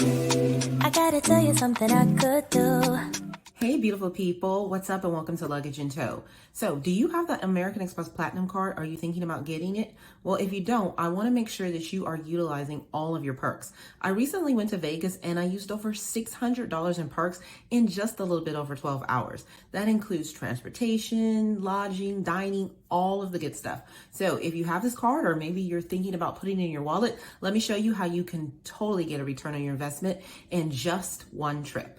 I gotta tell you something I could do. Hey, beautiful people. What's up and welcome to Luggage in Tow. So, do you have the American Express Platinum card? Are you thinking about getting it? Well, if you don't, I want to make sure that you are utilizing all of your perks. I recently went to Vegas and I used over $600 in perks in just a little bit over 12 hours. That includes transportation, lodging, dining, all of the good stuff. So, if you have this card or maybe you're thinking about putting it in your wallet, let me show you how you can totally get a return on your investment in just one trip.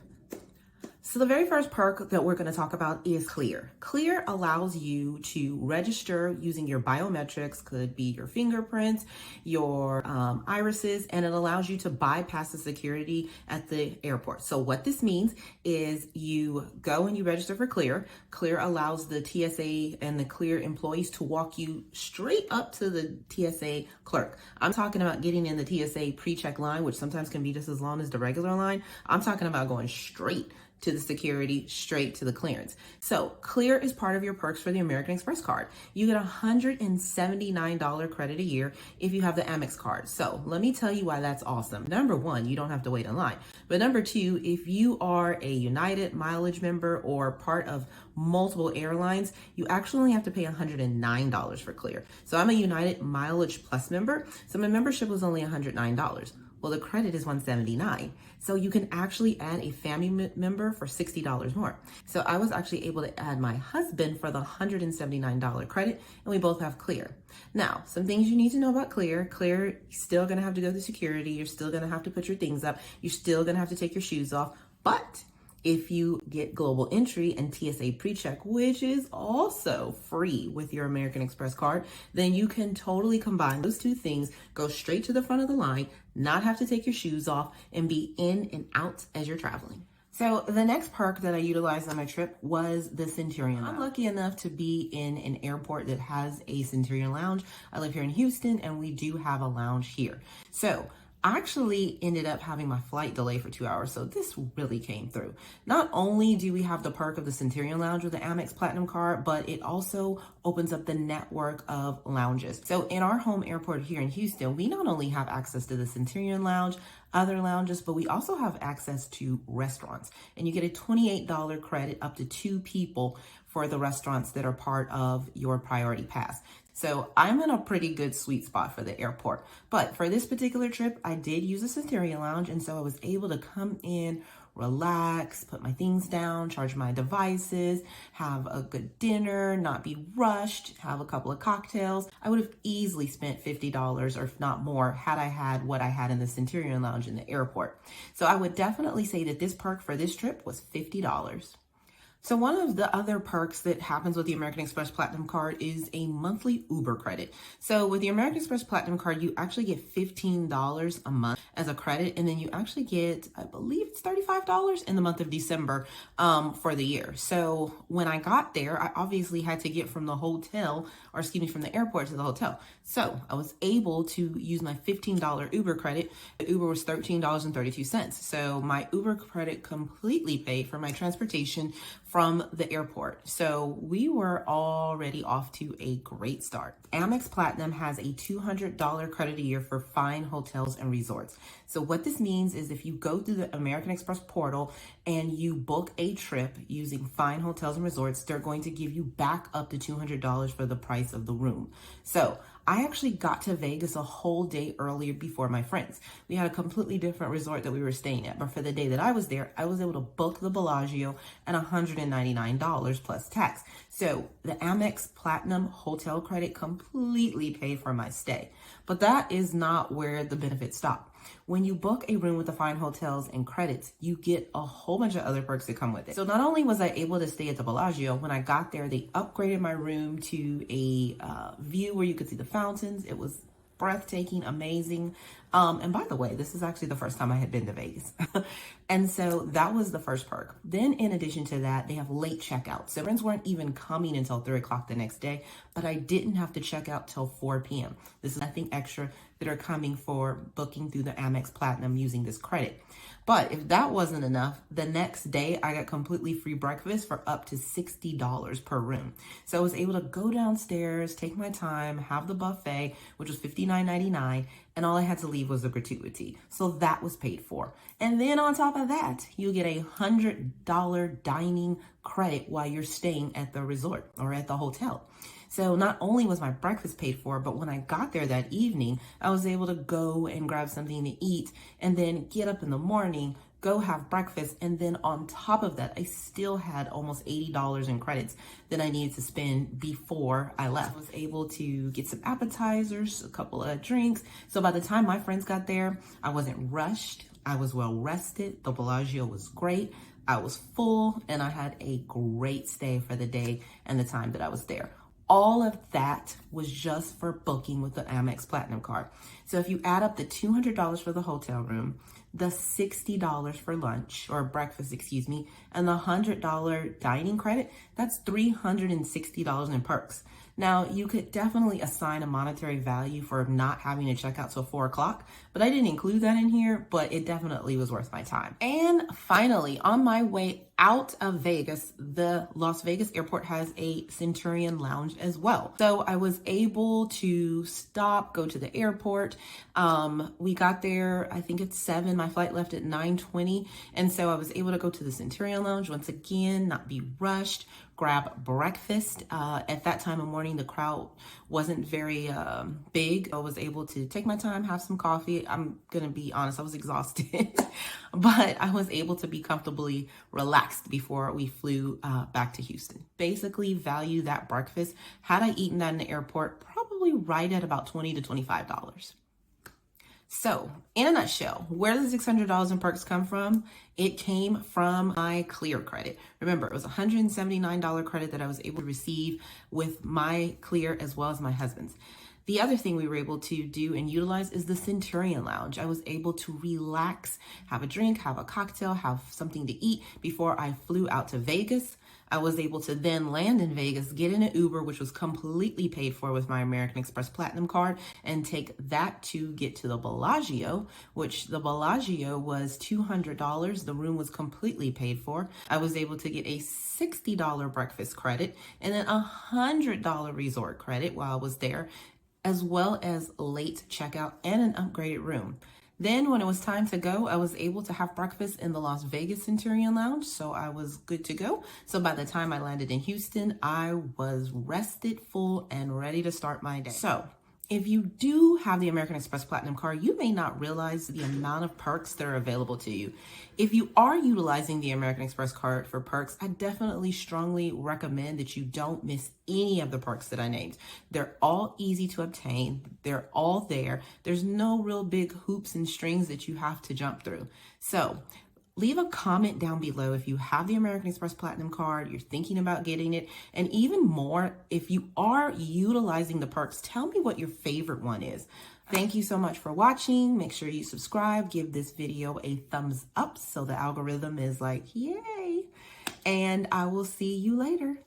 So the very first perk that we're going to talk about is Clear. Clear allows you to register using your biometrics, could be your fingerprints, your irises, and it allows you to bypass the security at the airport. So what this means is you go and you register for Clear. Clear allows the TSA and the Clear employees to walk you straight up to the TSA clerk. I'm talking about getting in the TSA pre-check line, which sometimes can be just as long as the regular line. I'm talking about going straight to the security, straight to the clearance. So Clear is part of your perks for the American Express card. You get $179 credit a year if you have the Amex card. So let me tell you why that's awesome. Number one, you don't have to wait in line. But number two, if you are a United mileage member or part of multiple airlines, you actually only have to pay $109 for Clear. So I'm a United Mileage Plus member, so my membership was only $109. Well, the credit is $179. So you can actually add a family member for $60 more. So I was actually able to add my husband for the $179 credit, and we both have Clear. Now, some things you need to know about Clear. Clear, you're still gonna have to go to security. You're still gonna have to put your things up. You're still gonna have to take your shoes off. But if you get global entry and TSA PreCheck, which is also free with your American Express card, then you can totally combine those two things, go straight to the front of the line, not have to take your shoes off, and be in and out as you're traveling. So the next perk that I utilized on my trip was the Centurion Lounge. I'm lucky enough to be in an airport that has a Centurion Lounge. I live here in Houston and we do have a lounge here. So I actually ended up having my flight delayed for 2 hours, so this really came through. Not only do we have the perk of the Centurion Lounge with the Amex Platinum card, but it also opens up the network of lounges. So in our home airport here in Houston, we not only have access to the Centurion Lounge, other lounges, but we also have access to restaurants. And you get a $28 credit up to 2 people for the restaurants that are part of your priority pass. So I'm in a pretty good sweet spot for the airport. But for this particular trip, I did use a Centurion Lounge. And so I was able to come in, relax, put my things down, charge my devices, have a good dinner, not be rushed, have a couple of cocktails. I would have easily spent $50 or if not more had I had what I had in the Centurion Lounge in the airport. So I would definitely say that this perk for this trip was $50. So one of the other perks that happens with the American Express Platinum card is a monthly Uber credit. So with the American Express Platinum card, you actually get $15 a month as a credit, and then you actually get, I believe it's $35 in the month of December for the year. So when I got there, I obviously had to get from the hotel, or excuse me, from the airport to the hotel. So I was able to use my $15 Uber credit. The Uber was $13.32. So my Uber credit completely paid for my transportation from the airport. So we were already off to a great start. Amex Platinum has a $200 credit a year for fine hotels and resorts. So what this means is if you go through the American Express portal and you book a trip using fine hotels and resorts, they're going to give you back up to $200 for the price of the room. So I actually got to Vegas a whole day earlier before my friends. We had a completely different resort that we were staying at, but for the day that I was there, I was able to book the Bellagio at $199 plus tax. So the Amex Platinum hotel credit completely paid for my stay. But that is not where the benefits stop. When you book a room with the fine hotels and credits, you get a whole bunch of other perks that come with it. So not only was I able to stay at the Bellagio, when I got there, they upgraded my room to a view where you could see the fountains. It was breathtaking, amazing. And by the way, this is actually the first time I had been to Vegas. And so that was the first perk. Then in addition to that, they have late checkout. So friends weren't even coming until 3 o'clock the next day, but I didn't have to check out till 4 p.m. This is nothing extra that are coming for booking through the Amex Platinum using this credit. But if that wasn't enough, the next day I got completely free breakfast for up to $60 per room. So I was able to go downstairs, take my time, have the buffet, which was $59.99, and all I had to leave was a gratuity. So that was paid for. And then on top of that, you get a $100 dining credit while you're staying at the resort or at the hotel. So not only was my breakfast paid for, but when I got there that evening, I was able to go and grab something to eat and then get up in the morning, go have breakfast, and then on top of that, I still had almost $80 in credits that I needed to spend before I left. I was able to get some appetizers, a couple of drinks. So by the time my friends got there, I wasn't rushed. I was well rested. The Bellagio was great. I was full, and I had a great stay for the day and the time that I was there. All of that was just for booking with the Amex Platinum card. So if you add up the $200 for the hotel room, the $60 for lunch or breakfast, and the $100 dining credit, that's $360 in perks. Now, you could definitely assign a monetary value for not having to check out till 4 o'clock, but I didn't include that in here, but it definitely was worth my time. And finally, on my way out of Vegas, the Las Vegas airport has a Centurion lounge as well. So I was able to stop, go to the airport. We got there, I think it's 7. My flight left at 9:20. And so I was able to go to the Centurion lounge once again, not be rushed, grab breakfast. At that time of morning, the crowd wasn't very big. I was able to take my time, have some coffee. I'm gonna be honest, I was exhausted, but I was able to be comfortably relaxed before we flew back to Houston. Basically value that breakfast. Had I eaten that in the airport, probably right at about $20 to $25. So, in a nutshell, where does $600 in perks come from? It came from my Clear credit. Remember, it was a $179 credit that I was able to receive with my Clear as well as my husband's. The other thing we were able to do and utilize is the Centurion Lounge. I was able to relax, have a drink, have a cocktail, have something to eat before I flew out to Vegas. I was able to then land in Vegas, get in an Uber, which was completely paid for with my American Express Platinum card, and take that to get to the Bellagio, which the Bellagio was $200. The room was completely paid for. I was able to get a $60 breakfast credit and then a $100 resort credit while I was there, as well as late checkout and an upgraded room. Then when it was time to go, I was able to have breakfast in the Las Vegas Centurion Lounge, so I was good to go. So by the time I landed in Houston, I was rested, full, and ready to start my day. So if you do have the American Express Platinum card, you may not realize the amount of perks that are available to you. If you are utilizing the American Express card for perks, I definitely strongly recommend that you don't miss any of the perks that I named. They're all easy to obtain. They're all there. There's no real big hoops and strings that you have to jump through. So leave a comment down below if you have the American Express Platinum card, you're thinking about getting it, and even more, if you are utilizing the perks, tell me what your favorite one is. Thank you so much for watching. Make sure you subscribe, give this video a thumbs up so the algorithm is like, yay, and I will see you later.